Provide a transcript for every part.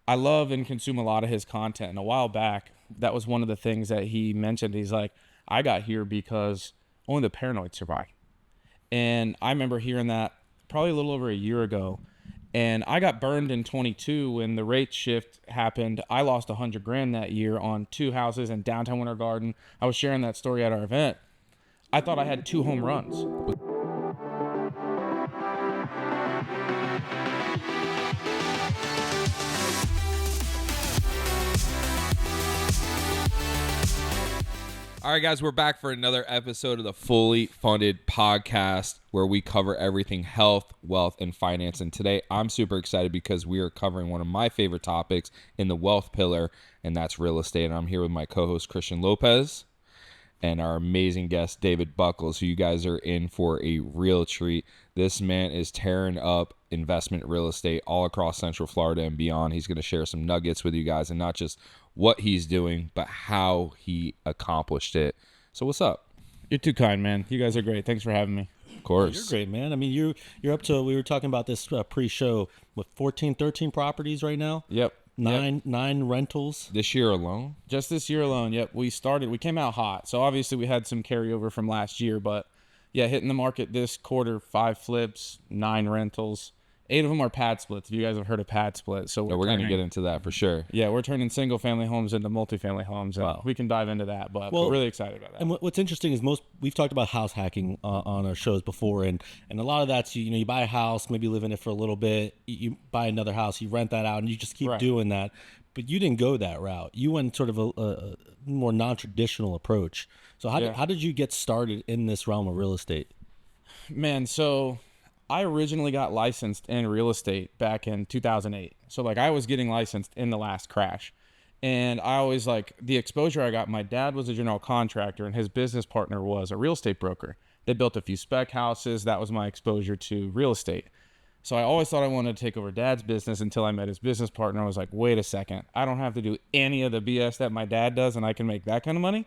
I love and consume a lot of his content. And a while back, that was one of the things that he mentioned. He's like, I got here because only the paranoid survive. And I remember hearing that probably a little over a year ago. And I got burned in 22 when the rate shift happened. I lost $100,000 that year on 2 houses in downtown Winter Garden. I was sharing that story at our event. I thought I had 2 home runs. All right, guys, we're back for another episode of the Fully Funded podcast where we cover everything health, wealth, and finance. And today I'm super excited because we are covering one of my favorite topics in the wealth pillar, and that's real estate. And I'm here with my co-host, Christian Lopez, and our amazing guest, David Buckles, who you guys are in for a real treat. This man is tearing up investment real estate all across Central Florida and beyond. He's going to share some nuggets with you guys, and not just what he's doing, but how he accomplished it. So what's up? You're too kind, man. You guys are great. Thanks for having me. Of course. You're great, man. I mean, you're up to, we were talking about this pre-show, with 14, 13 properties right now? Yep. Nine rentals. This year alone? Just this year alone. Yep. We came out hot. So obviously we had some carryover from last year, but yeah, hitting the market this quarter, 5 flips, 9 rentals. 8 of them are pad splits. If you guys have heard of pad split. So we're going to get into that for sure. Yeah, we're turning single family homes into multifamily homes. Wow. We can dive into that, but we're really excited about that. And what's interesting is we've talked about house hacking on our shows before, and a lot of that's you buy a house, maybe live in it for a little bit, you buy another house, you rent that out, and you just keep doing that. But you didn't go that route. You went sort of a more non-traditional approach. So how did you get started in this realm of real estate? Man, so I originally got licensed in real estate back in 2008. So I was getting licensed in the last crash. And I always the exposure I got. My dad was a general contractor and his business partner was a real estate broker. They built a few spec houses. That was my exposure to real estate. So I always thought I wanted to take over dad's business until I met his business partner. I was like, wait a second, I don't have to do any of the BS that my dad does and I can make that kind of money.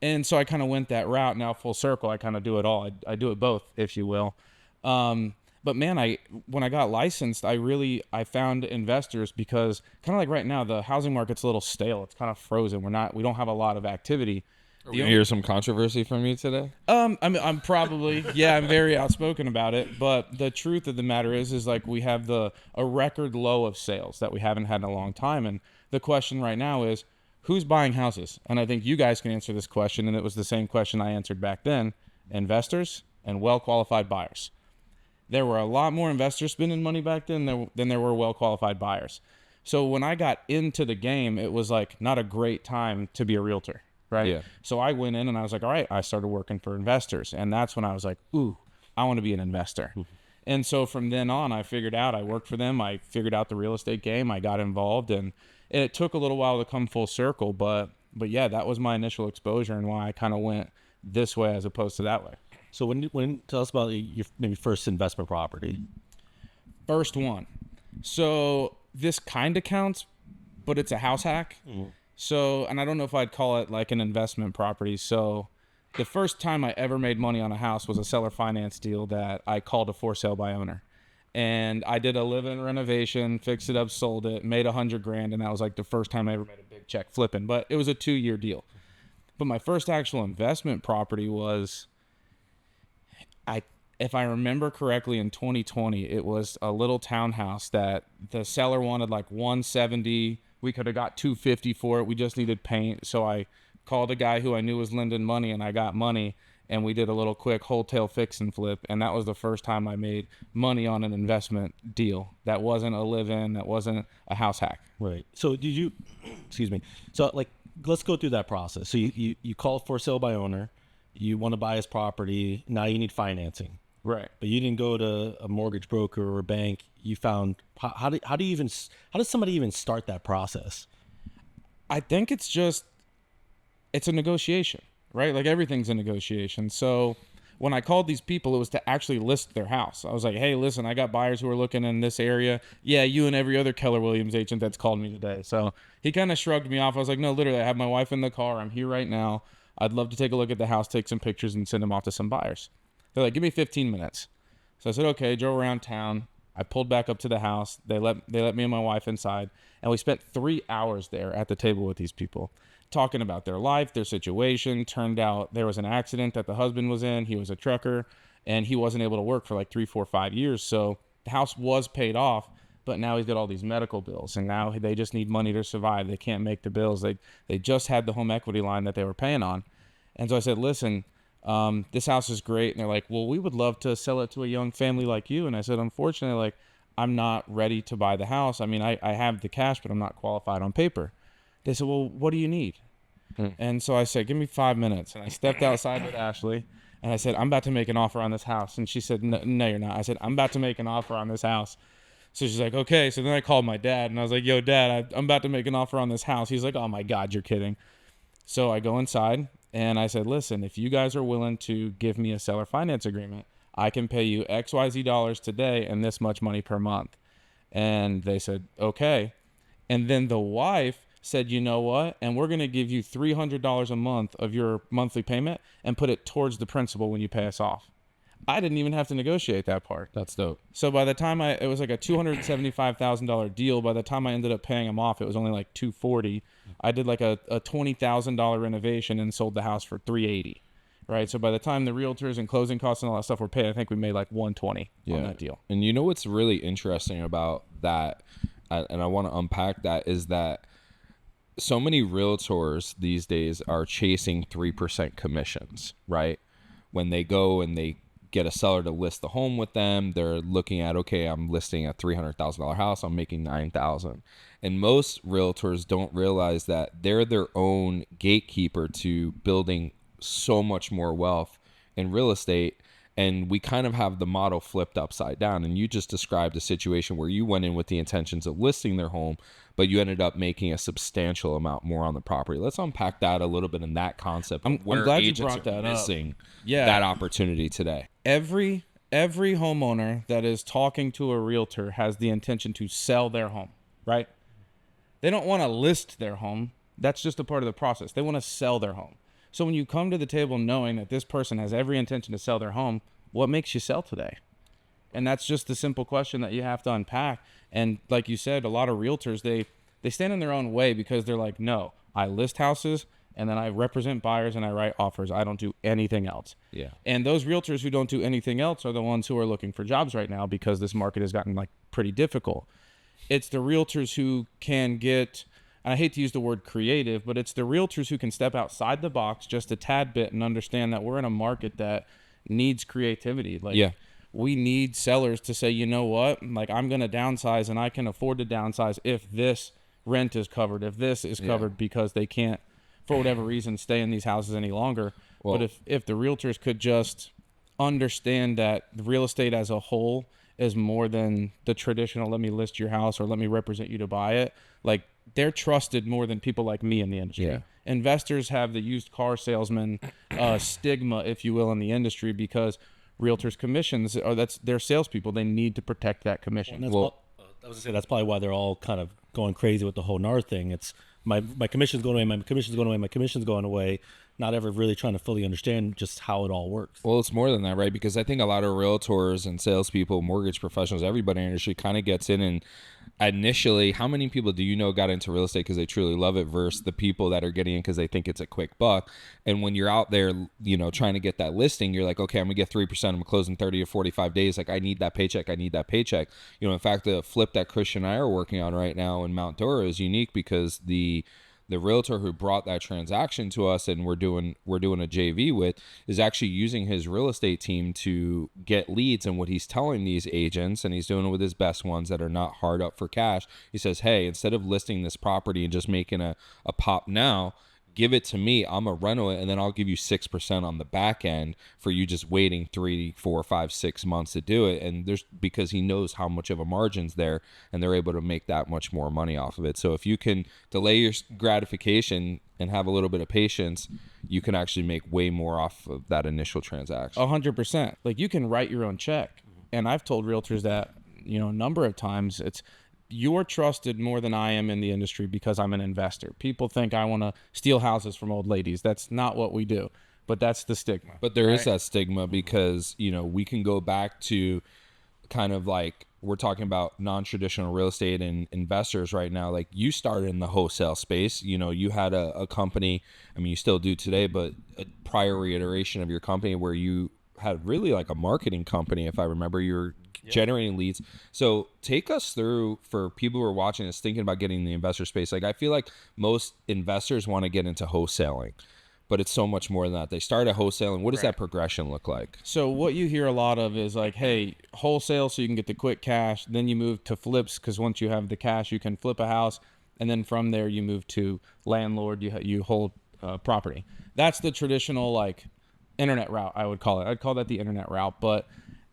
And so I kind of went that route. Now full circle, I kind of do it all. I do it both, if you will. But man, when I got licensed, I found investors because kind of like right now, the housing market's a little stale. It's kind of frozen. We don't have a lot of activity. Are we gonna hear some controversy from you today? I'm probably, I'm very outspoken about it. But the truth of the matter is we have a record low of sales that we haven't had in a long time. And the question right now is, who's buying houses? And I think you guys can answer this question. And it was the same question I answered back then: investors and well-qualified buyers. There were a lot more investors spending money back then than there were well-qualified buyers. So when I got into the game, it was not a great time to be a realtor, right? Yeah. So I went in and I was like, all right, I started working for investors. And that's when I was like, ooh, I want to be an investor. Mm-hmm. And so from then on, I worked for them. I figured out the real estate game. I got involved and it took a little while to come full circle. But yeah, that was my initial exposure and why I kind of went this way as opposed to that way. So tell us about your maybe first investment property. First one. So this kind of counts, but it's a house hack. Mm-hmm. So, and I don't know if I'd call it an investment property. So the first time I ever made money on a house was a seller finance deal that I called a for sale by owner. And I did a live-in renovation, fixed it up, sold it, made $100,000. And that was the first time I ever made a big check flipping, but it was a 2-year deal. But my first actual investment property was, if I remember correctly, in 2020, it was a little townhouse that the seller wanted $170. We could have got $250 for it. We just needed paint. So I called a guy who I knew was lending money, and I got money, and we did a little quick wholesale fix and flip. And that was the first time I made money on an investment deal. That wasn't a live-in. That wasn't a house hack. Right. So did you, excuse me. So let's go through that process. So you called for sale by owner. You want to buy his property. Now you need financing. Right. But you didn't go to a mortgage broker or a bank. You found, how does somebody even start that process? I think it's a negotiation, right? Everything's a negotiation. So when I called these people, it was to actually list their house. I was like, hey, listen, I got buyers who are looking in this area. Yeah, you and every other Keller Williams agent that's called me today. So he kind of shrugged me off. I was like, no, literally, I have my wife in the car. I'm here right now. I'd love to take a look at the house, take some pictures, and send them off to some buyers. They're like, give me 15 minutes. So I said, okay, drove around town, I pulled back up to the house. They let me and my wife inside, and we spent 3 hours there at the table with these people, talking about their life, their situation. Turned out there was an accident that the husband was in. He was a trucker, and he wasn't able to work for like 3, 4, 5 years. So the house was paid off, but now he's got all these medical bills, and now they just need money to survive. They can't make the bills. They just had the home equity line that they were paying on. And so I said, listen, this house is great. And they're like, well, we would love to sell it to a young family like you. And I said, unfortunately, like, I'm not ready to buy the house. I mean, I have the cash, but I'm not qualified on paper. They said, well, what do you need? And so I said, give me 5 minutes. And I stepped outside with Ashley, and I said, I'm about to make an offer on this house. And she said, no, you're not. I said, I'm about to make an offer on this house. So she's like, okay. So then I called my dad, and I was like, yo, Dad, I'm about to make an offer on this house. He's like, oh, my God, you're kidding. So I go inside, and I said, listen, if you guys are willing to give me a seller finance agreement, I can pay you XYZ dollars today and this much money per month. And they said, okay. And then the wife said, you know what? And we're going to give you $300 a month of your monthly payment and put it towards the principal when you pay us off. I didn't even have to negotiate that part. That's dope. So by the time it was like a $275,000 deal. By the time I ended up paying him off, it was only like $240,000. I did like a $20,000 renovation and sold the house for $380,000. Right. So by the time the realtors and closing costs and all that stuff were paid, I think we made like $120,000 on that deal. And you know what's really interesting about that, and I want to unpack that, is that so many realtors these days are chasing 3% commissions, right? When they go and they get a seller to list the home with them, they're looking at, okay, I'm listing a $300,000 house, I'm making $9,000. And most realtors don't realize that they're their own gatekeeper to building so much more wealth in real estate. And we kind of have the model flipped upside down. And you just described a situation where you went in with the intentions of listing their home, but you ended up making a substantial amount more on the property. Let's unpack that a little bit in that concept. I'm glad you brought that up. Missing that opportunity today. Every homeowner that is talking to a realtor has the intention to sell their home, right? They don't want to list their home. That's just a part of the process. They want to sell their home. So when you come to the table knowing that this person has every intention to sell their home, what makes you sell today? And that's just the simple question that you have to unpack. And like you said, a lot of realtors, they stand in their own way because they're like, no, I list houses and then I represent buyers and I write offers. I don't do anything else. Yeah. And those realtors who don't do anything else are the ones who are looking for jobs right now because this market has gotten like pretty difficult. It's the realtors who can get, I hate to use the word creative, but it's the realtors who can step outside the box just a tad bit and understand that we're in a market that needs creativity. Like, we need sellers to say, you know what, like, I'm going to downsize and I can afford to downsize if this rent is covered, if this is covered, because they can't, for whatever reason, stay in these houses any longer. Well, but if the realtors could just understand that the real estate as a whole is more than the traditional, let me list your house or let me represent you to buy it. Like, they're trusted more than people like me in the industry. Yeah. Investors have the used car salesman stigma, if you will, in the industry because realtors' commissions they're salespeople. They need to protect that commission. I was gonna say that's probably why they're all kind of going crazy with the whole NAR thing. It's my commission's going away, my commission's going away, my commission's going away. Not ever really trying to fully understand just how it all works. Well, it's more than that, right? Because I think a lot of realtors and salespeople, mortgage professionals, everybody in the industry kind of gets in and initially, how many people do you know got into real estate because they truly love it versus the people that are getting in because they think it's a quick buck? And when you're out there, you know, trying to get that listing, you're like, okay, I'm gonna get 3%. I'm gonna close in 30 or 45 days. Like, I need that paycheck. I need that paycheck. You know, in fact, the flip that Christian and I are working on right now in Mount Dora is unique because the realtor who brought that transaction to us and we're doing a JV with is actually using his real estate team to get leads. And what he's telling these agents, and he's doing it with his best ones that are not hard up for cash, he says, hey, instead of listing this property and just making a pop now, give it to me. I'm a rental it, and then I'll give you 6% on the back end for you just waiting 3, 4, 5, 6 months to do it. And there's because he knows how much of a margin's there, and they're able to make that much more money off of it. So if you can delay your gratification and have a little bit of patience, you can actually make way more off of that initial transaction. 100%. Like, you can write your own check, and I've told realtors that, you know, a number of times. You're trusted more than I am in the industry because I'm an investor. People think I want to steal houses from old ladies. That's not what we do, but that's the stigma. But there is that stigma because, you know, we can go back to kind of like we're talking about non-traditional real estate and investors right now, like you started in the wholesale space. You know, you had a company, I mean, you still do today, but a prior reiteration of your company where you had really like a marketing company, if I remember. You're generating leads. So take us through, for people who are watching this thinking about getting in the investor space. Like, I feel like most investors want to get into wholesaling, but it's so much more than that. They start at wholesaling. What does that progression look like? So what you hear a lot of is like, hey, wholesale so you can get the quick cash. Then you move to flips because once you have the cash, you can flip a house. And then from there, you move to landlord. You hold property. That's the traditional like internet route, I would call it. I'd call that the internet route. But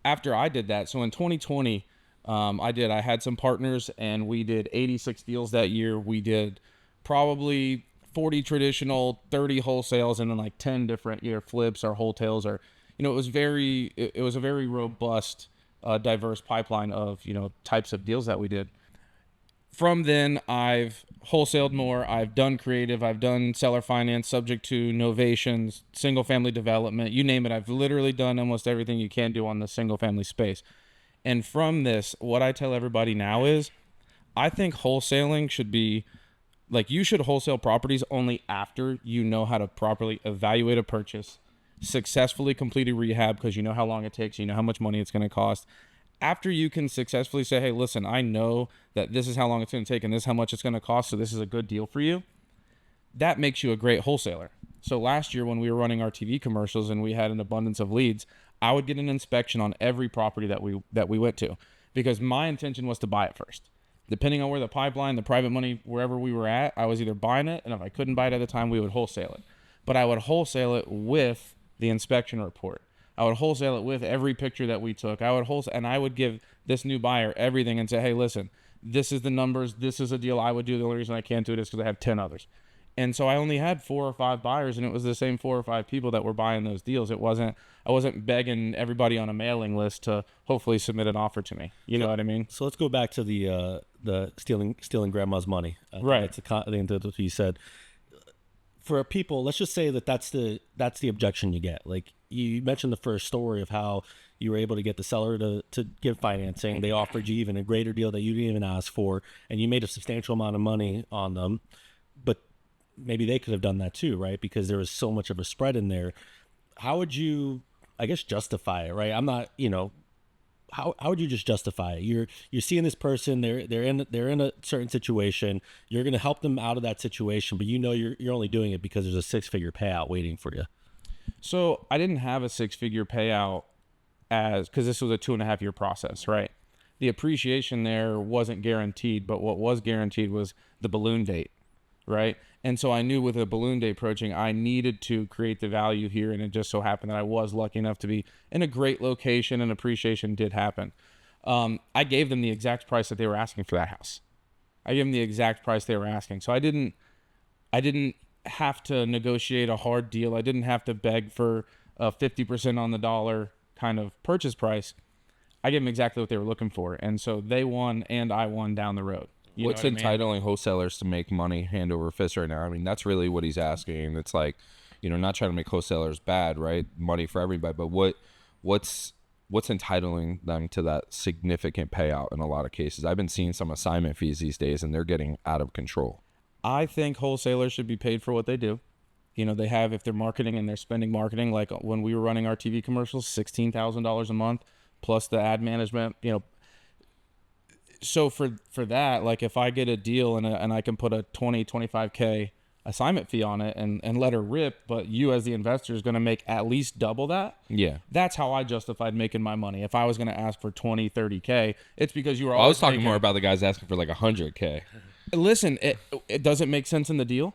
after I did that, so in 2020, I had some partners and we did 86 deals that year. We did probably 40 traditional, 30 wholesales, and then like 10 different flips or wholesales, or it was a very robust, diverse pipeline of types of deals that we did. From then, I've wholesaled more. I've done creative. I've done seller finance, subject to novations, single family development, you name it. I've literally done almost everything you can do on the single family space. And from this, what I tell everybody now is, I think wholesaling should be like, you should wholesale properties only after you know how to properly evaluate a purchase, successfully complete a rehab because you know how long it takes, you know how much money it's going to cost. After you can successfully say, hey, listen, I know that this is how long it's going to take and this is how much it's going to cost, so this is a good deal for you, that makes you a great wholesaler. So last year when we were running our TV commercials and we had an abundance of leads, I would get an inspection on every property that we went to, because my intention was to buy it first. Depending on where the pipeline, the private money, wherever we were at, I was either buying it, and if I couldn't buy it at the time, we would wholesale it. But I would wholesale it with the inspection report. I would wholesale it with every picture that we took. I would give this new buyer everything and say, hey, listen, this is the numbers. This is a deal I would do. The only reason I can't do it is because I have 10 others. And so I only had 4 or 5 buyers, and it was the same 4 or 5 people that were buying those deals. I wasn't begging everybody on a mailing list to hopefully submit an offer to me. You know what I mean? So let's go back to the stealing grandma's money. Right. That's what you said. For people, let's just say that's the objection you get. Like you mentioned the first story of how you were able to get the seller to give financing. They offered you even a greater deal that you didn't even ask for, and you made a substantial amount of money on them. But maybe they could have done that too, right? Because there was so much of a spread in there. How would you, I guess, justify it, right? I'm not, how would you just justify it? You're seeing this person, they're in a certain situation. You're going to help them out of that situation, but you're only doing it because there's a 6-figure payout waiting for you. So I didn't have a 6-figure payout because this was a 2.5-year process, right? The appreciation there wasn't guaranteed, but what was guaranteed was the balloon date, right? And so I knew with a balloon date approaching, I needed to create the value here. And it just so happened that I was lucky enough to be in a great location, and appreciation did happen. I gave them the exact price that they were asking for that house. I gave them the exact price they were asking. So I didn't have to negotiate a hard deal. I didn't have to beg for a 50% on the dollar kind of purchase price. I gave them exactly what they were looking for. And so they won and I won down the road. What's entitling wholesalers to make money hand over fist right now? I mean, that's really what he's asking. It's like, not trying to make wholesalers bad, right? Money for everybody, but what's entitling them to that significant payout in a lot of cases? I've been seeing some assignment fees these days, and they're getting out of control. I think wholesalers should be paid for what they do. They have, if they're marketing and they're spending marketing, like when we were running our TV commercials, $16,000 a month plus the ad management, So for that, like if I get a deal and I can put a 25K assignment fee on it and let her rip, but you as the investor is going to make at least double that. Yeah. That's how I justified making my money. If I was going to ask for 20, 30K, it's because you were I was talking more about the guys asking for like 100K. Listen, it doesn't make sense in the deal.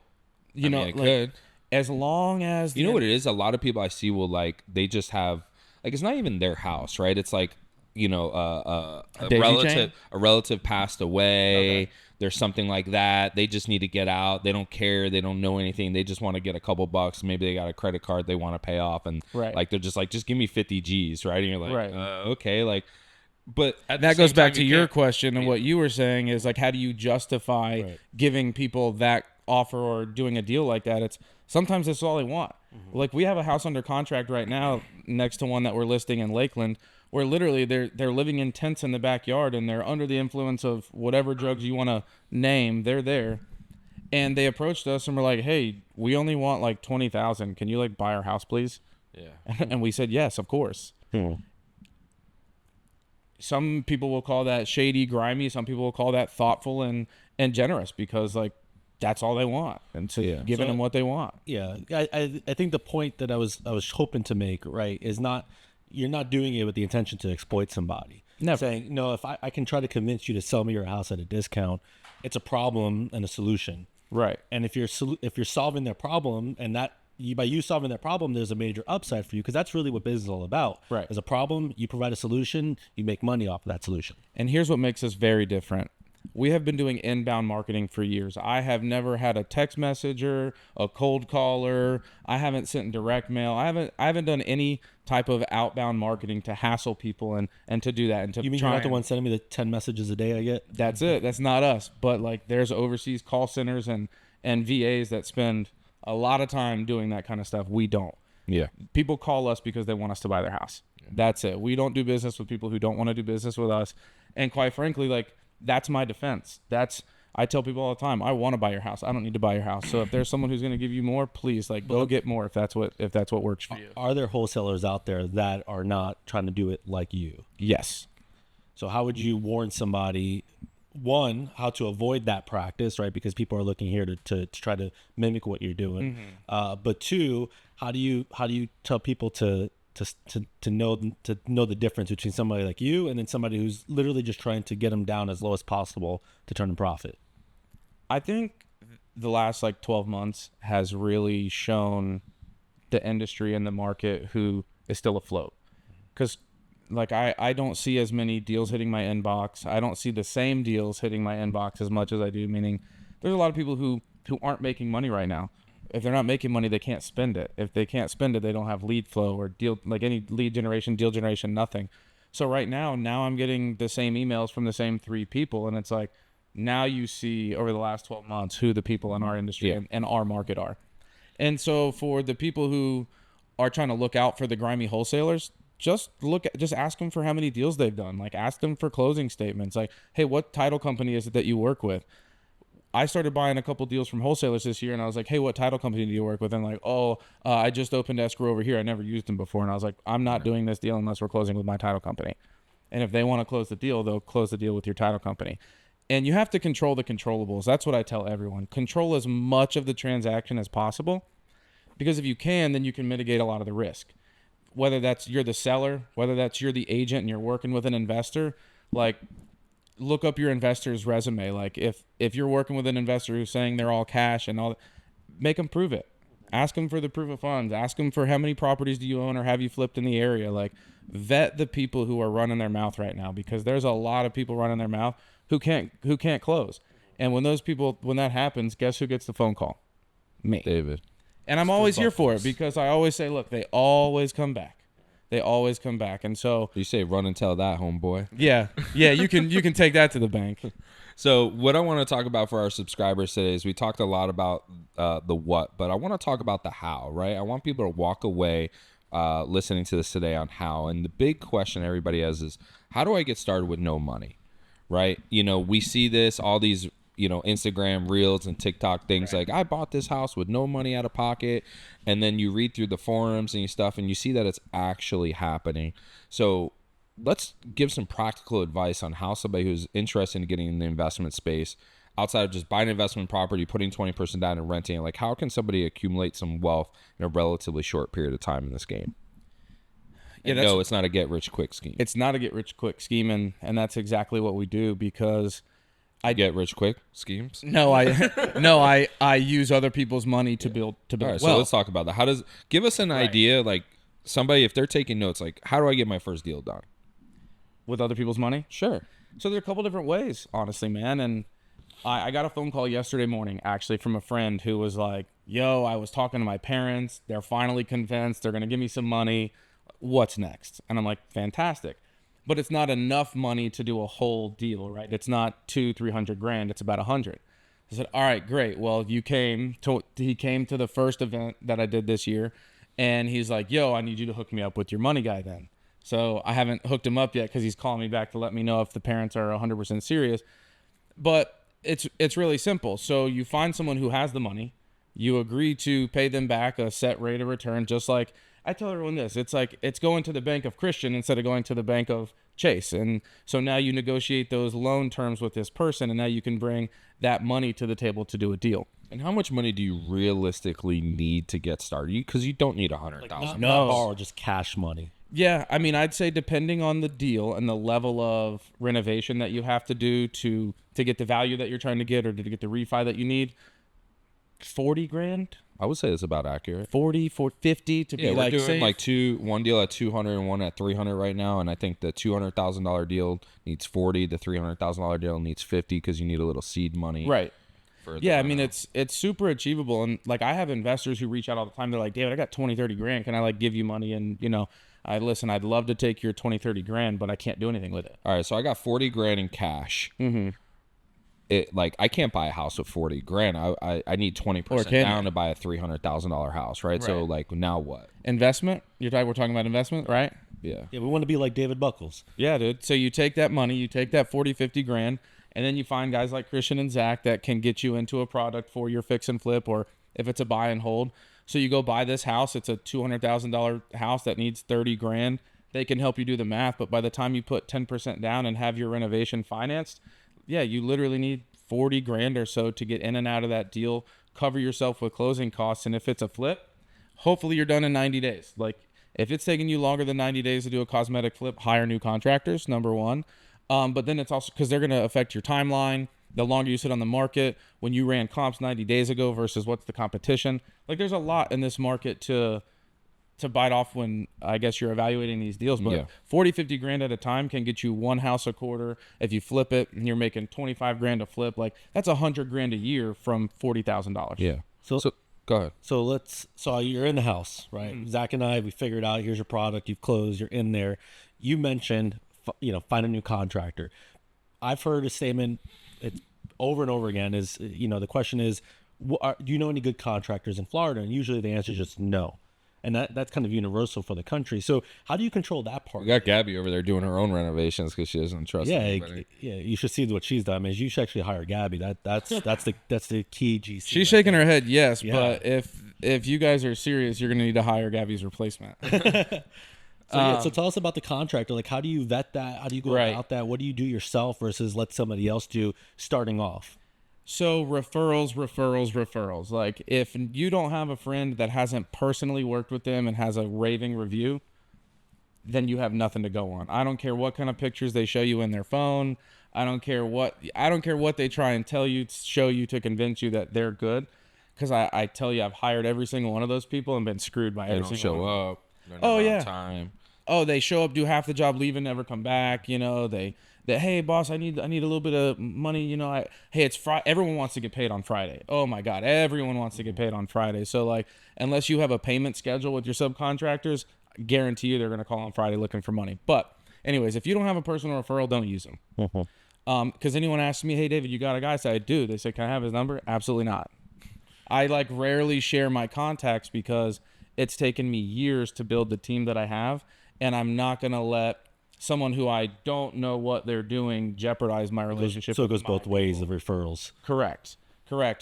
It could. As long as... what it is? A lot of people I see will they just have, it's not even their house, right? It's like, a relative passed away. Okay. There's something like that. They just need to get out. They don't care. They don't know anything. They just want to get a couple bucks. Maybe they got a credit card they want to pay off, and they're just like, just give me 50 G's, right? And you're like, okay, but that goes back to your question, and what you were saying is how do you justify giving people that offer or doing a deal like that? It's sometimes that's all they want. Mm-hmm. We have a house under contract right now next to one that we're listing in Lakeland, where literally they're living in tents in the backyard and they're under the influence of whatever drugs you want to name. They're there. And they approached us and were like, hey, we only want like 20,000. Can you like buy our house, please? Yeah. And we said, yes, of course. Some people will call that shady, grimy. Some people will call that thoughtful and generous, because like that's all they want. And so giving them what they want. Yeah. I think the point that I was hoping to make, right, is not, you're not doing it with the intention to exploit somebody. Never. Saying, no, if I can try to convince you to sell me your house at a discount, it's a problem and a solution. Right. And if you're solving their problem, and that by you solving their problem, there's a major upside for you, because that's really what business is all about. Right. There's a problem, you provide a solution, you make money off of that solution. And here's what makes us very different. We have been doing inbound marketing for years. I have never had a text messenger, a cold caller. I haven't sent direct mail. I haven't done any type of outbound marketing to hassle people and to do that. And to You mean you're not the one sending me the 10 messages a day I get? That's it. That's not us. But like there's overseas call centers and VAs that spend a lot of time doing that kind of stuff. We don't. Yeah. People call us because they want us to buy their house. That's it. We don't do business with people who don't want to do business with us. And quite frankly, like that's my defense. I tell people all the time, I want to buy your house. I don't need to buy your house. So if there's someone who's going to give you more, please like go get more if that's what works for you. Are there wholesalers out there that are not trying to do it like you? Yes. So how would you warn somebody, one, how to avoid that practice, right? Because people are looking here to try to mimic what you're doing. But two, how do you tell people to know the difference between somebody like you and then somebody who's literally just trying to get them down as low as possible to turn a profit? I think the last like 12 months has really shown the industry and the market who is still afloat. Because like I don't see as many deals hitting my inbox. I don't see the same deals hitting my inbox as much as I do, meaning there's a lot of people who aren't making money right now. If they're not making money, they can't spend it. If they can't spend it, they don't have lead flow or deal, like any lead generation, deal generation, nothing. So right now I'm getting the same emails from the same 3 people. And it's like, now you see over the last 12 months who the people in our industry and our market are. And so for the people who are trying to look out for the grimy wholesalers, just ask them for how many deals they've done. Like ask them for closing statements. Like, hey, what title company is it that you work with? I started buying a couple deals from wholesalers this year, and I was like, hey, what title company do you work with? And like, I just opened escrow over here. I never used them before. And I was like, I'm not doing this deal unless we're closing with my title company. And if they want to close the deal, they'll close the deal with your title company. And you have to control the controllables. That's what I tell everyone. Control as much of the transaction as possible, because if you can, then you can mitigate a lot of the risk. Whether that's you're the seller, whether that's you're the agent and you're working with an investor, like look up your investor's resume. Like if you're working with an investor who's saying they're all cash and all, make them prove it. Ask them for the proof of funds. Ask them for how many properties do you own or have you flipped in the area. Like vet the people who are running their mouth right now, because there's a lot of people running their mouth who can't close. And when that happens, guess who gets the phone call? Me. David. And I'm always here for it, because I always say, look, they always come back. They always come back. And so You say run and tell that, homeboy. yeah, you can take that to the bank. So what I want to talk about for our subscribers today is we talked a lot about the what, but I want to talk about the how, right? I want people to walk away listening to this today on how. And the big question everybody has is, how do I get started with no money, right? We see this, all these Instagram reels and TikTok things, right? Like I bought this house with no money out of pocket, and then you read through the forums and stuff and you see that it's actually happening. So let's give some practical advice on how somebody who's interested in getting in the investment space, outside of just buying an investment property, putting 20% down and renting, like how can somebody accumulate some wealth in a relatively short period of time in this game? Yeah, no, it's not a get rich quick scheme. It's not a get rich quick scheme, and that's exactly what we do, because I get rich quick schemes. No, I use other people's money to build. All right, so let's talk about that. Give us an idea, like somebody, if they're taking notes, like how do I get my first deal done with other people's money? Sure. So there are a couple different ways, honestly, man. And I got a phone call yesterday morning, actually, from a friend who was like, "Yo, I was talking to my parents. They're finally convinced. They're gonna give me some money. What's next?" And I'm like, "Fantastic." But it's not enough money to do a whole deal, right? It's not 200-300 grand. It's about 100. I said, all right, great. Well, he came to the first event that I did this year, and he's like, yo, I need you to hook me up with your money guy then. So I haven't hooked him up yet because he's calling me back to let me know if the parents are 100% serious. But it's really simple. So you find someone who has the money. You agree to pay them back a set rate of return, just like I tell everyone this. It's like it's going to the bank of Christian instead of going to the bank of Chase. And so now you negotiate those loan terms with this person, and now you can bring that money to the table to do a deal. And how much money do you realistically need to get started? Because you don't need $100,000. Not borrow, just cash money. Yeah, I mean, I'd say depending on the deal and the level of renovation that you have to do to get the value that you're trying to get or to get the refi that you need, 40 grand. I would say it's about accurate. 40, 50 to be We're like doing safe. like one deal at 200 and one at 300 right now, and I think the $200,000 deal needs 40, the $300,000 deal needs 50 because you need a little seed money. Right. For Yeah, I mean, it's super achievable. And like I have investors who reach out all the time. They're like, David, I got 20, 30 grand. Can I like give you money? And I'd love to take your 20, 30 grand, but I can't do anything with it. All right, so I got 40 grand in cash. Mm-hmm. I can't buy a house with 40 grand. I need 20% down to buy a $300,000 house, right? So like now what? Investment? We're talking about investment, right? Yeah. Yeah, we want to be like David Buckles. Yeah, dude. So you take that money, you take that 40, 50 grand, and then you find guys like Christian and Zach that can get you into a product for your fix and flip, or if it's a buy and hold. So you go buy this house. It's a $200,000 house that needs 30 grand. They can help you do the math, but by the time you put 10% down and have your renovation financed, yeah, you literally need 40 grand or so to get in and out of that deal, cover yourself with closing costs. And if it's a flip, hopefully you're done in 90 days. Like if it's taking you longer than 90 days to do a cosmetic flip, hire new contractors, number one. But then it's also because they're going to affect your timeline. The longer you sit on the market, when you ran comps 90 days ago versus what's the competition. Like there's a lot in this market to bite off when I guess you're evaluating these deals. But 40, 50 grand at a time can get you one house a quarter. If you flip it and you're making 25 grand a flip, like that's 100 grand a year from $40,000. Yeah. So go ahead. So you're in the house, right? Mm-hmm. Zach and I, we figured out here's your product. You've closed. You're in there. You mentioned, find a new contractor. I've heard a statement it's over and over again is, the question is, do you know any good contractors in Florida? And usually the answer is just no. And that's kind of universal for the country. So how do you control that part? We got Gabby over there doing her own renovations because she doesn't trust anybody. Yeah, you should see what she's done. I mean, you should actually hire Gabby. That's the key GC. She's shaking her head, yes. Yeah. But if you guys are serious, you're going to need to hire Gabby's replacement. So tell us about the contractor. Like, how do you vet that? How do you go about that? What do you do yourself versus let somebody else do starting off? So referrals. Like if you don't have a friend that hasn't personally worked with them and has a raving review, then you have nothing to go on. I don't care what kind of pictures they show you in their phone. I don't care what they try and show you to convince you that they're good. Because I tell you, I've hired every single one of those people and been screwed by every single one. They don't show up. Oh yeah. Time. Oh, they show up, do half the job, leave and never come back. Hey boss, I need a little bit of money. It's Friday. Everyone wants to get paid on Friday. Oh my God, everyone wants to get paid on Friday. So like, unless you have a payment schedule with your subcontractors, I guarantee you they're gonna call on Friday looking for money. But anyways, if you don't have a personal referral, don't use them. Because anyone asks me, hey David, you got a guy? I say I do. They say, can I have his number? Absolutely not. I like rarely share my contacts because it's taken me years to build the team that I have, and I'm not gonna let someone who I don't know what they're doing jeopardize my relationship. So it goes both ways of referrals. Correct.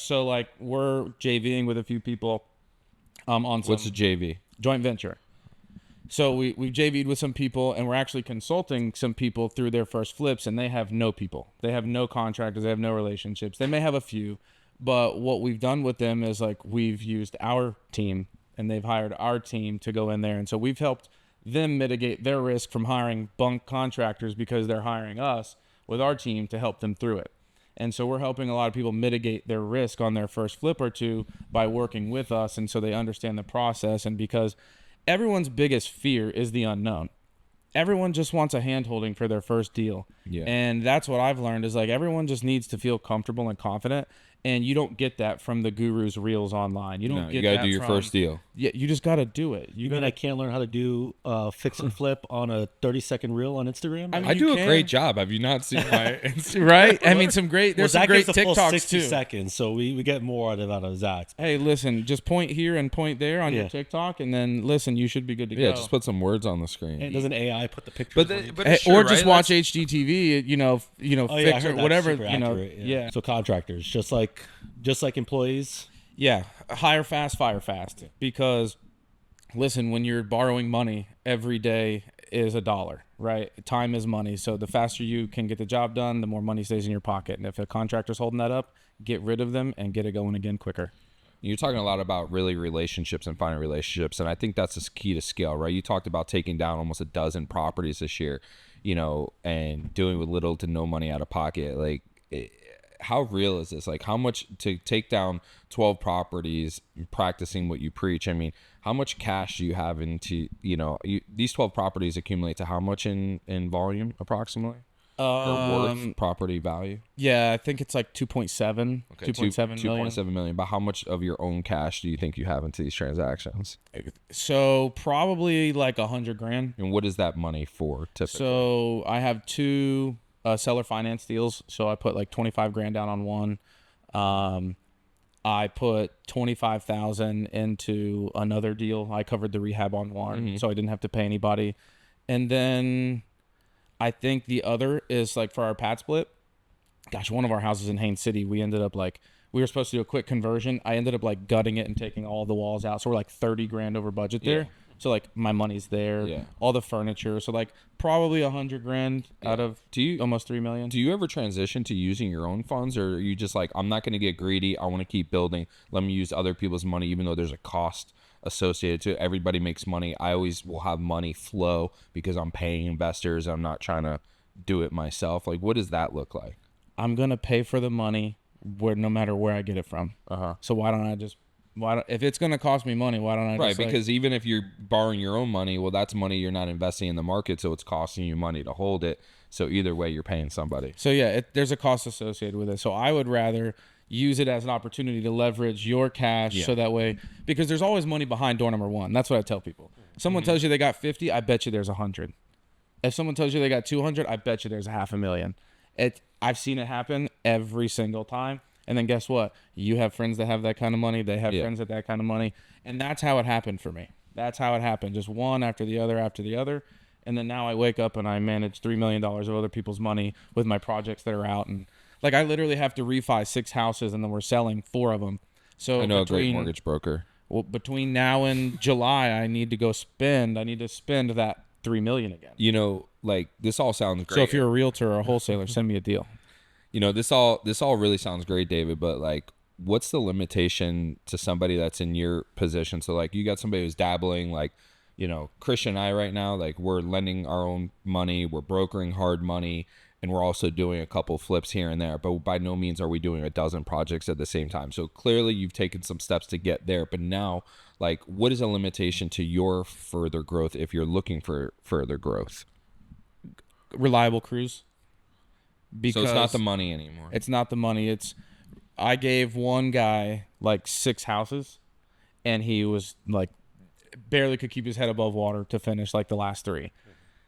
So like we're JVing with a few people on some What's a JV? Joint venture. So we've JV'd with some people, and we're actually consulting some people through their first flips, and they have no people. They have no contractors. They have no relationships. They may have a few, but what we've done with them is like we've used our team, and they've hired our team to go in there. And so we've helped them mitigate their risk from hiring bunk contractors because they're hiring us with our team to help them through it. And so we're helping a lot of people mitigate their risk on their first flip or two by working with us. And so they understand the process. And because everyone's biggest fear is the unknown. Everyone just wants a hand-holding for their first deal. Yeah. And that's what I've learned is like everyone just needs to feel comfortable and confident. And you don't get that from the gurus reels online. You don't No, get you got to that do your from, first deal. Yeah, you just got to do it. You mean I can't learn how to do fix and flip on a 30-second reel on Instagram? I mean, I do you a can. great job. Have you not seen my Instagram? Right? I mean, there's some Zach great gives the full TikToks 60 too. seconds, so we get more out of Zach. Hey, listen, just point here and point there on your TikTok, and then listen, you should be good to go. Yeah, just put some words on the screen. And doesn't AI put the pictures? But Hey, it's true, or just right? watch HGTV, Oh yeah, I fix heard or that's whatever, super accurate, yeah. So contractors, just like employees. Yeah, hire fast, fire fast. Because, listen, when you're borrowing money, every day is $1, right? Time is money. So the faster you can get the job done, the more money stays in your pocket. And if a contractor's holding that up, get rid of them and get it going again quicker. You're talking a lot about really relationships and finding relationships, and I think that's the key to scale, right? You talked about taking down almost a dozen properties this year, and doing with little to no money out of pocket. Like, how real is this? Like, how much to take down 12 properties, practicing what you preach? I mean, how much cash do you have into, these 12 properties accumulate to how much in volume approximately? Or worth, property value? Yeah, I think it's like 2.7, Okay, 2.7 million. 2.7 million. But how much of your own cash do you think you have into these transactions? So probably like $100,000. And what is that money for typically? So I have two seller finance deals. So I put like 25 grand down on one. I put 25,000 into another deal. I covered the rehab on one, so I didn't have to pay anybody. And then I think the other is like for our pad split. Gosh, one of our houses in Haines City, we ended up we were supposed to do a quick conversion. I ended up like gutting it and taking all the walls out. So we're like 30 grand over budget there. Yeah. So like my money's there, all the furniture. So like probably 100 grand out of almost 3 million. Do you ever transition to using your own funds, or are you just like, I'm not going to get greedy, I want to keep building, let me use other people's money, even though there's a cost associated to it? Everybody makes money. I always will have money flow because I'm paying investors. I'm not trying to do it myself. Like, what does that look like? I'm going to pay for the money no matter where I get it from. So why don't I just, if it's going to cost me money, why don't I just because even if you're borrowing your own money, well, that's money you're not investing in the market, so it's costing you money to hold it. So either way, you're paying somebody. So yeah, there's a cost associated with it. So I would rather use it as an opportunity to leverage your cash, so that way, because there's always money behind door number one. That's what I tell people. Someone tells you they got 50, I bet you there's 100. If someone tells you they got 200, I bet you there's $500,000. I've seen it happen every single time. And then guess what? You have friends that have that kind of money. They have friends with that kind of money. And that's how it happened for me. That's how it happened. Just one after the other after the other. And then now I wake up and I manage $3 million of other people's money with my projects that are out. And like, I literally have to refi 6 houses and then we're selling 4 of them. So I know a great mortgage broker. Well, between now and July, I need to spend that $3 million again. Like, this all sounds great. So if you're a realtor or a wholesaler, send me a deal. This all really sounds great, David, but like, what's the limitation to somebody that's in your position? So like, you got somebody who's dabbling, like, Christian and I right now, like, we're lending our own money, we're brokering hard money, and we're also doing a couple flips here and there, but by no means are we doing a dozen projects at the same time. So clearly you've taken some steps to get there, but now, like, what is a limitation to your further growth if you're looking for further growth? Reliable crews. So it's not the money anymore. It's not the money. I gave one guy like 6 houses, and he was like barely could keep his head above water to finish like the last 3.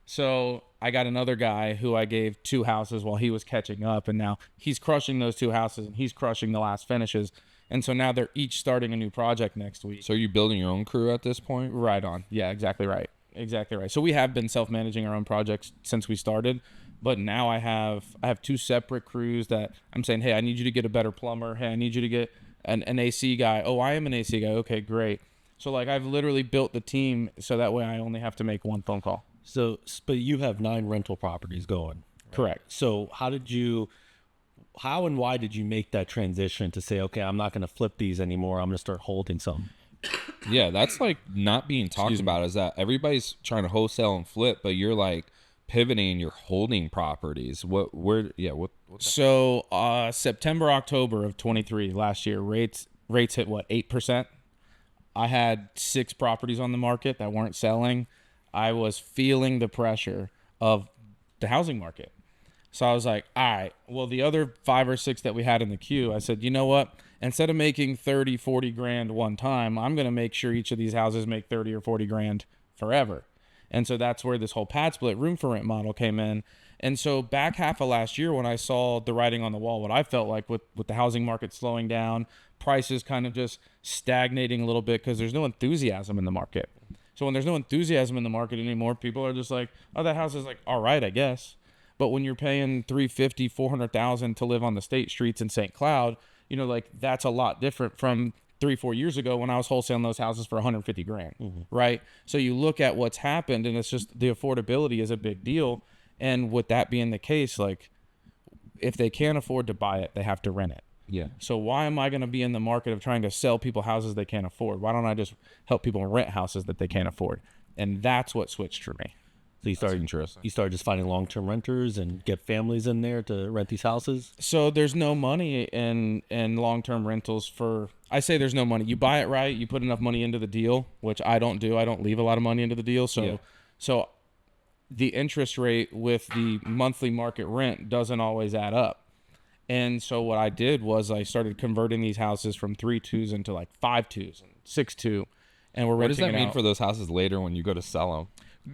So I got another guy who I gave 2 houses while he was catching up, and now he's crushing those 2 houses and he's crushing the last finishes. And so now they're each starting a new project next week. So are you building your own crew at this point? Right on. Yeah, exactly right. Exactly right. So we have been self-managing our own projects since we started. But now I have 2 separate crews that I'm saying, hey, I need you to get a better plumber. Hey, I need you to get an AC guy. Oh, I am an AC guy. Okay, great. So like, I've literally built the team so that way I only have to make 1 phone call. So, but you have 9 rental properties going. Right? Correct. So how and why did you make that transition to say, okay, I'm not going to flip these anymore, I'm going to start holding some? Yeah, that's like not being talked about, is that everybody's trying to wholesale and flip, but you're like pivoting and you're holding properties. So September, October of 23 last year, rates hit what, 8%? I had 6 properties on the market that weren't selling. I was feeling the pressure of the housing market. So I was like, all right, well, the other 5 or 6 that we had in the queue, I said, you know what? Instead of making 30, 40 grand one time, I'm going to make sure each of these houses make 30 or 40 grand forever. And so that's where this whole pad split room for rent model came in. And so back half of last year, when I saw the writing on the wall, what I felt like with the housing market slowing down, prices kind of just stagnating a little bit because there's no enthusiasm in the market. So when there's no enthusiasm in the market anymore, people are just like, oh, that house is like, all right, I guess. But when you're paying $350,000, $400,000 to live on the state streets in St. Cloud, you know, like that's a lot different from 3-4 years ago when I was wholesaling those houses for 150 grand, right? So you look at what's happened, and it's just the affordability is a big deal. And with that being the case, like if they can't afford to buy it, they have to rent it. Yeah. So why am I going to be in the market of trying to sell people houses they can't afford? Why don't I just help people rent houses that they can't afford? And that's what switched for me. So you started just finding long-term renters and get families in there to rent these houses? So there's no money in long-term rentals I say there's no money. You buy it right, you put enough money into the deal, which I don't do. I don't leave a lot of money into the deal. So the interest rate with the monthly market rent doesn't always add up. And so what I did was I started converting these houses from 3.2s into like 5.2s and 6.2, and we're renting it out. What does that mean for those houses later when you go to sell them?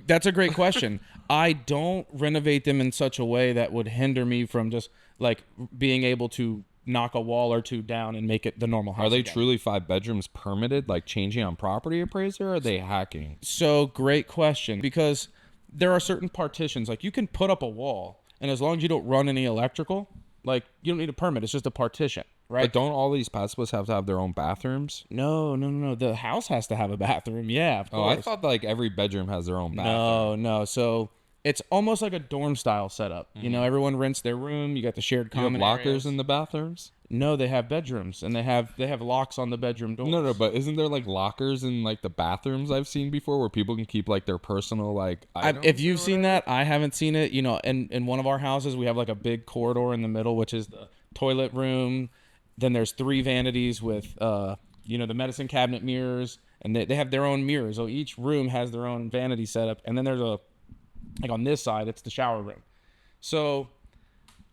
That's a great question. I don't renovate them in such a way that would hinder me from just like being able to knock a wall or two down and make it the normal house. Are they again. truly 5 bedrooms permitted, like changing on property appraiser, or are they hacking? So great question, because there are certain partitions, like you can put up a wall, and as long as you don't run any electrical, like you don't need a permit. It's just a partition, right? But don't all these pad splits have to have their own bathrooms? No. The house has to have a bathroom. Yeah, of course. I thought like every bedroom has their own bathroom. No. So it's almost like a dorm style setup. You know, everyone rents their room. You got the shared You have common lockers areas. in the bathrooms? No, they have bedrooms, and they have locks on the bedroom doors. No, but isn't there like lockers in like the bathrooms I've seen before where people can keep like their personal like items? If you've seen that, I haven't seen it. You know, in one of our houses, we have like a big corridor in the middle, which is the toilet room. Then there's 3 vanities with, the medicine cabinet mirrors, and they have their own mirrors. So each room has their own vanity setup. And then there's like on this side, it's the shower room. So,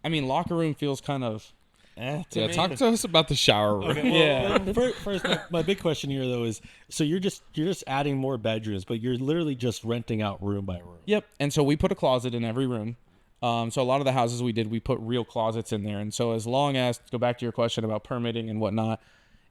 I mean, locker room feels kind of, to me. Talk to us about the shower room. Yeah. First, my big question here though is, so you're just adding more bedrooms, but you're literally just renting out room by room. Yep. And so we put a closet in every room. So a lot of the houses we did, we put real closets in there. And so as long as, to go back to your question about permitting and whatnot,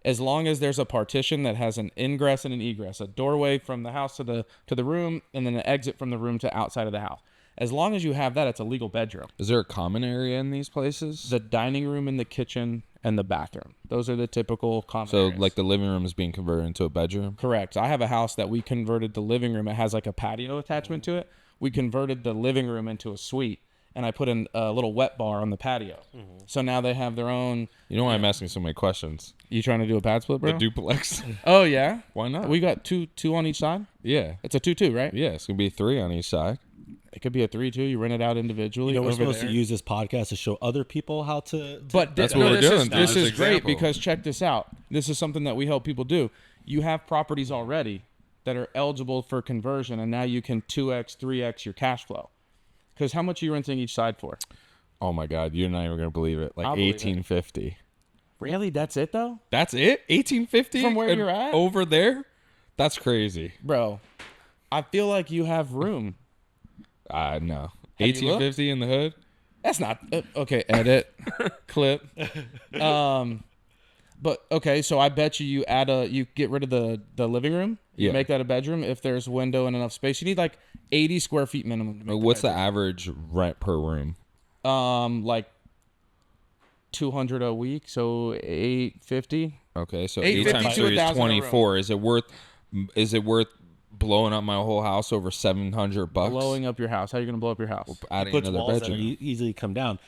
as long as there's a partition that has an ingress and an egress, a doorway from the house to the room, and then an exit from the room to outside of the house. As long as you have that, it's a legal bedroom. Is there a common area in these places? The dining room and the kitchen and the bathroom. Those are the typical common So areas. like the living room is being converted into a bedroom? Correct. I have a house that we converted the living room. It has like a patio attachment to it. We converted the living room into a suite, and I put in a little wet bar on the patio. So now they have their own. You know why I'm asking so many questions? You trying to do a pad split, bro? A duplex? Oh, yeah? Why not? We got two on each side? Yeah. It's a 2-2, right? Yeah, it's going to be 3 on each side. It could be a 3-2. You rent it out individually. You know, we're over supposed there. to use this podcast to show other people how to But That's what we're doing. This This is is great example. because check this out. This is something that we help people do. You have properties already that are eligible for conversion, and now you can 2x, 3x your cash flow. Because how much are you renting each side for? Oh my God, you're not even going to believe it. Like I'll believe it. $18.50. Really? That's it, though? That's it? $18.50 From where And you're at? over there? That's crazy. Bro, I feel like you have room. No. Have you looked? $18.50 in the hood? That's not okay. Edit, clip. But okay, so I bet you you get rid of the living room. You Yeah. make that a bedroom if there's window and enough space. You need like 80 square feet minimum. To make What's the average rent per room? like 200 a week, so 850. Okay, so 850 8 times to 3 is 1,000 a room. 24. Is it worth blowing up my whole house over $700? Blowing up your house. How are you gonna blow up your house? Adding puts another walls that bedroom. easily come down.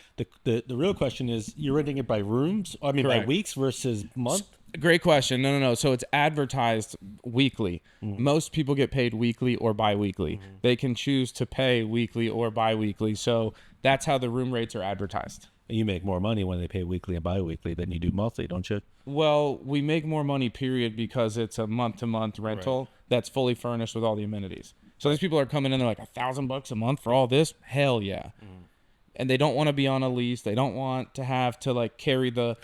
The real question is, you're renting it by rooms? I mean, by Correct. weeks versus month? Great question. No. So it's advertised weekly. Most people get paid weekly or bi-weekly. They can choose to pay weekly or bi-weekly. So that's how the room rates are advertised. You make more money when they pay weekly and bi-weekly than you do monthly, don't you? Well, we make more money, period, because it's a month-to-month rental that's fully furnished with all the amenities. So these people are coming in, they're like $1,000 a month for all this. Hell yeah. and they don't want to be on a lease. They don't want to have to like carry the.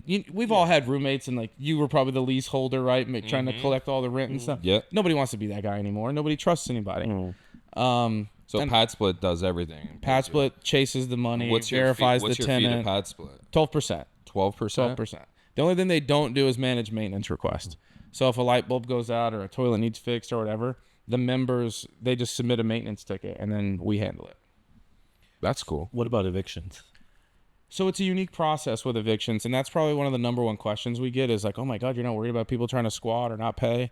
We've all had roommates, and like you were probably the leaseholder, right? Trying to collect all the rent and stuff. Yep. Nobody wants to be that guy anymore. Nobody trusts anybody. So Pad Split does everything. Pad Split chases the money, What's verifies your fee? What's the your fee to tenant. Pad Split? 12%. 12%. 12%. The only thing they don't do is manage maintenance requests. So if a light bulb goes out or a toilet needs fixed or whatever, the members, they just submit a maintenance ticket and then we handle it. That's cool. What about evictions? So it's a unique process with evictions, and that's probably one of the number one questions we get is like, oh my God, you're not worried about people trying to squat or not pay?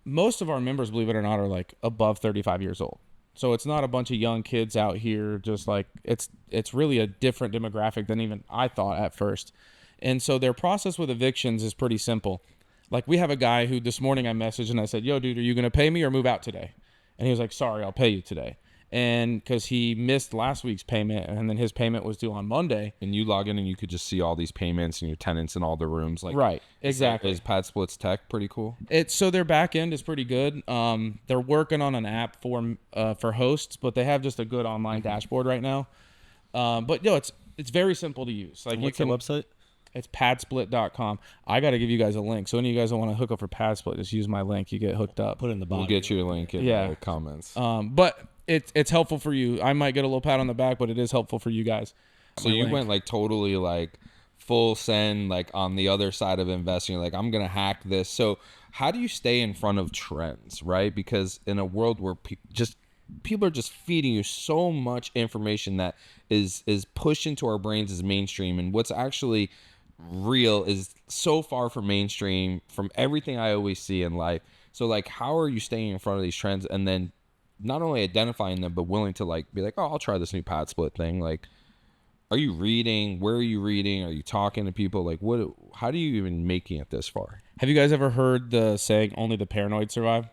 Most of our members, believe it or not, are like above 35 years old. So it's not a bunch of young kids out here, just like it's really a different demographic than even I thought at first. And so their process with evictions is pretty simple. Like we have a guy who this morning I messaged and I said, yo, dude, are you going to pay me or move out today? And he was like, sorry, I'll pay you today. And because he missed last week's payment and then his payment was due on Monday. And you log in and you could just see all these payments and your tenants in all the rooms. Like, right, exactly. Is Pad Split's tech pretty cool? So their back end is pretty good. They're working on an app for hosts, but they have just a good online dashboard right now. But it's very simple to use. Like What's the website? It's padsplit.com. I got to give you guys a link. So any of you guys that want to hook up for PadSplit, just use my link. You get hooked up. Put it in the bottom. We'll get you a link in the comments. But it's helpful for you. I might get a little pat on the back, but it is helpful for you guys. So you went like totally like full send, like on the other side of investing. Like, I'm going to hack this. So how do you stay in front of trends, right? Because in a world where people are just feeding you so much information that is pushed into our brains as mainstream, and what's actually real is so far from mainstream from everything I always see in life. So like, how are you staying in front of these trends and then not only identifying them but willing to like be like, oh, I'll try this new Pad Split thing? Like, are you reading? Where are you reading? Are you talking to people? Like, how do you even making it this far? Have you guys ever heard the saying only the paranoid survive?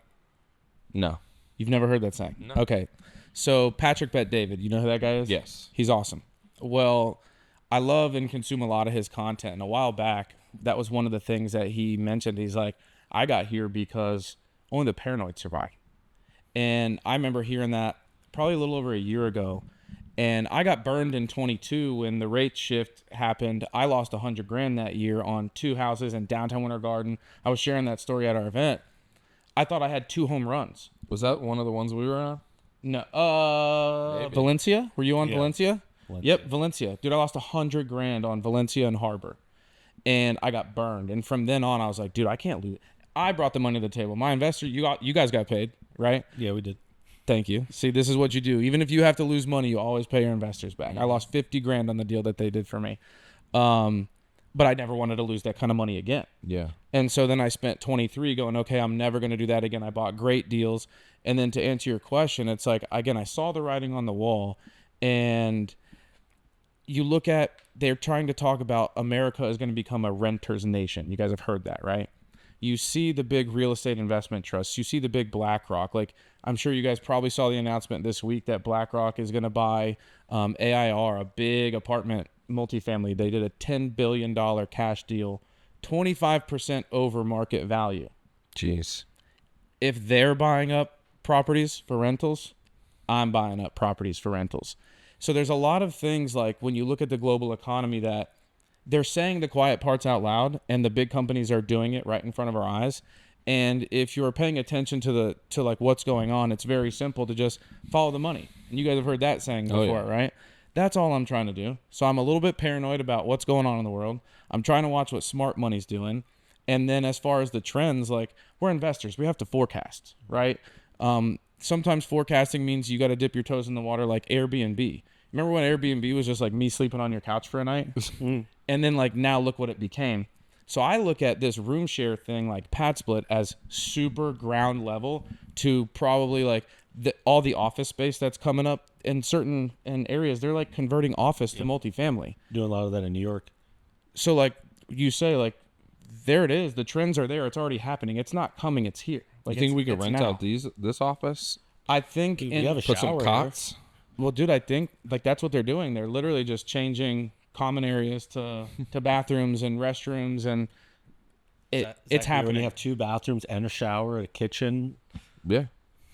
No. You've never heard that saying? No. Okay. So Patrick Bet David, you know who that guy is? Yes. He's awesome. Well, I love and consume a lot of his content. And a while back, that was one of the things that he mentioned. He's like, I got here because only the paranoid survive. And I remember hearing that probably a little over a year ago. And I got burned in 22 when the rate shift happened. I lost $100,000 that year on 2 houses in downtown Winter Garden. I was sharing that story at our event. I thought I had 2 home runs. Was that one of the ones we were on? No. Valencia? Were you on Valencia? Yep, Valencia. Dude, I lost $100,000 on Valencia and Harbor. And I got burned. And from then on, I was like, dude, I can't lose. I brought the money to the table. My investor, you guys got paid, right? Yeah, we did. Thank you. See, this is what you do. Even if you have to lose money, you always pay your investors back. I lost $50,000 on the deal that they did for me. But I never wanted to lose that kind of money again. Yeah. And so then I spent 23 going, okay, I'm never going to do that again. I bought great deals. And then to answer your question, it's like, again, I saw the writing on the wall, and you look at, they're trying to talk about America is going to become a renter's nation. You guys have heard that, right? You see the big real estate investment trusts. You see the big BlackRock. Like, I'm sure you guys probably saw the announcement this week that BlackRock is going to buy AIR, a big apartment multifamily. They did a $10 billion cash deal, 25% over market value. Jeez. If they're buying up properties for rentals, I'm buying up properties for rentals. So there's a lot of things, like when you look at the global economy, that they're saying the quiet parts out loud, and the big companies are doing it right in front of our eyes. And if you're paying attention to like what's going on, it's very simple to just follow the money. And you guys have heard that saying before, right? That's all I'm trying to do. So I'm a little bit paranoid about what's going on in the world. I'm trying to watch what smart money's doing. And then as far as the trends, like, we're investors. We have to forecast, right? Sometimes forecasting means you got to dip your toes in the water, like Airbnb. Remember when Airbnb was just like me sleeping on your couch for a night? And then like now look what it became. So I look at this room share thing like Pad Split as super ground level to probably like all the office space that's coming up in certain areas. They're like converting office to multifamily. Doing a lot of that in New York. So like you say, like, there it is. The trends are there. It's already happening. It's not coming. It's here. Like, you think we could rent out this office? I think we have a put some shower cots. Well, dude, I think like that's what they're doing. They're literally just changing common areas to bathrooms and restrooms, and it's happening. When you have 2 bathrooms and a shower, a kitchen. Yeah.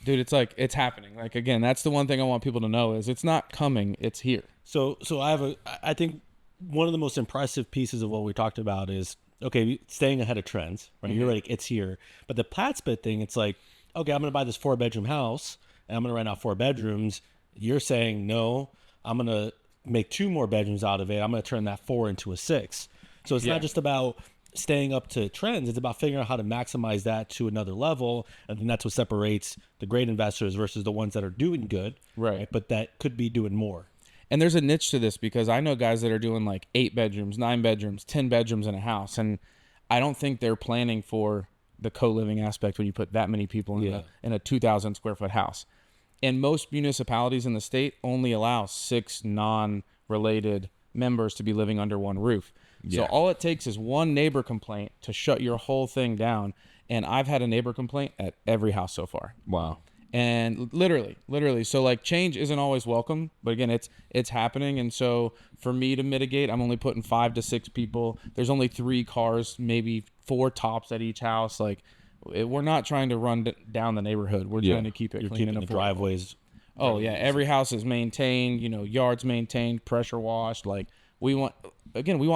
Dude, it's like, it's happening. Like, again, that's the one thing I want people to know is it's not coming, it's here. So I think one of the most impressive pieces of what we talked about is, okay, staying ahead of trends, right? You're like, it's here. But the plat split thing, it's like, okay, I'm going to buy this 4-bedroom house and I'm going to rent out 4 bedrooms. You're saying, no, I'm going to make 2 more bedrooms out of it. I'm going to turn that 4 into a 6. So it's not just about staying up to trends. It's about figuring out how to maximize that to another level. And then that's what separates the great investors versus the ones that are doing good. Right. But that could be doing more. And there's a niche to this because I know guys that are doing like 8 bedrooms, 9 bedrooms, 10 bedrooms in a house. And I don't think they're planning for the co-living aspect when you put that many people in a 2,000 square foot house. And most municipalities in the state only allow 6 non-related members to be living under one roof. So all it takes is one neighbor complaint to shut your whole thing down. And I've had a neighbor complaint at every house so far. Wow. And literally. So like change isn't always welcome, but again, it's happening. And so for me to mitigate, I'm only putting 5 to 6 people. There's only 3 cars, maybe 4 tops at each house. Like we're not trying to run down the neighborhood. We're trying to keep it You're clean keeping and the affordable. driveways. Oh yeah. Every house is maintained, yards maintained, pressure washed. Like we want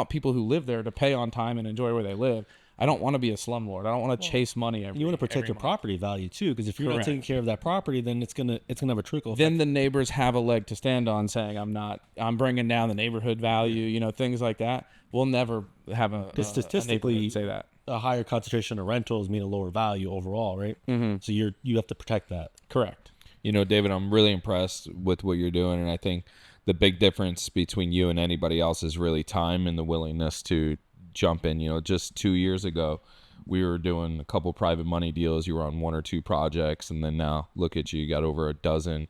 people who live there to pay on time and enjoy where they live. I don't want to be a slumlord. I don't want to chase money. You want to protect your property value too, because if you're not taking care of that property, then it's gonna have a trickle effect. Then the neighbors have a leg to stand on, saying I'm bringing down the neighborhood value. Things like that. We'll never have a statistically say that a higher concentration of rentals mean a lower value overall, right? Mm-hmm. So you have to protect that. Correct. David, I'm really impressed with what you're doing, and I think the big difference between you and anybody else is really time and the willingness to jump in. Just 2 years ago, we were doing a couple private money deals. You were on 1 or 2 projects, and then now look at you got over a dozen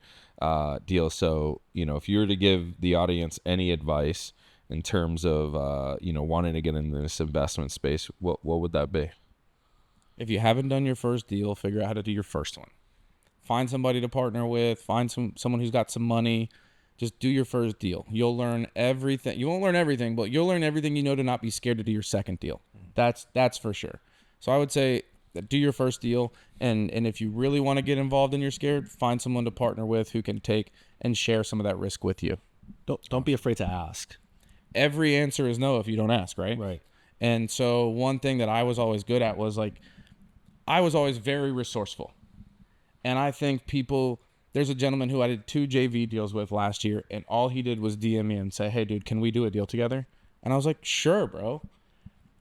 deals. So, if you were to give the audience any advice in terms of, wanting to get into this investment space, what would that be? If you haven't done your first deal, figure out how to do your first one. Find somebody to partner with. Find someone who's got some money. Just do your first deal. You'll learn everything. You won't learn everything, but you'll learn everything to not be scared to do your second deal. That's for sure. So I would say do your first deal, and if you really want to get involved and you're scared, find someone to partner with who can take and share some of that risk with you. Don't be afraid to ask. Every answer is no if you don't ask, right? Right. And so one thing that I was always good at was I was always very resourceful. And I think there's a gentleman who I did 2 JV deals with last year, and all he did was DM me and say, hey, dude, can we do a deal together? And I was like, sure, bro.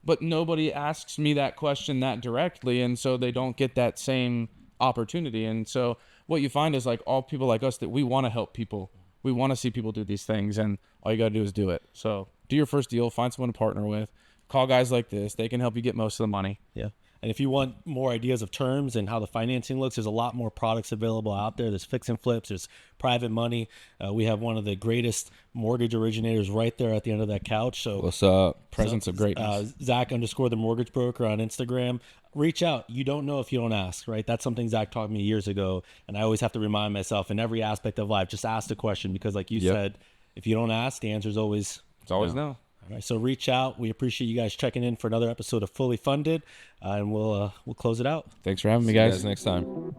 But nobody asks me that question that directly, and so they don't get that same opportunity. And so what you find is all people like us, that we want to help people. We want to see people do these things, and all you got to do is do it. So do your first deal, find someone to partner with, call guys like this. They can help you get most of the money. Yeah. And if you want more ideas of terms and how the financing looks, there's a lot more products available out there. There's fix and flips. There's private money. We have one of the greatest mortgage originators right there at the end of that couch. So what's up? Presence of greatness. Zach _ the mortgage broker on Instagram. Reach out. You don't know if you don't ask, right? That's something Zach taught me years ago. And I always have to remind myself in every aspect of life, just ask the question, because like you said, if you don't ask, the answer is always no. All right, so reach out. We appreciate you guys checking in for another episode of Fully Funded, and we'll close it out. Thanks for having me, guys. See you guys next time.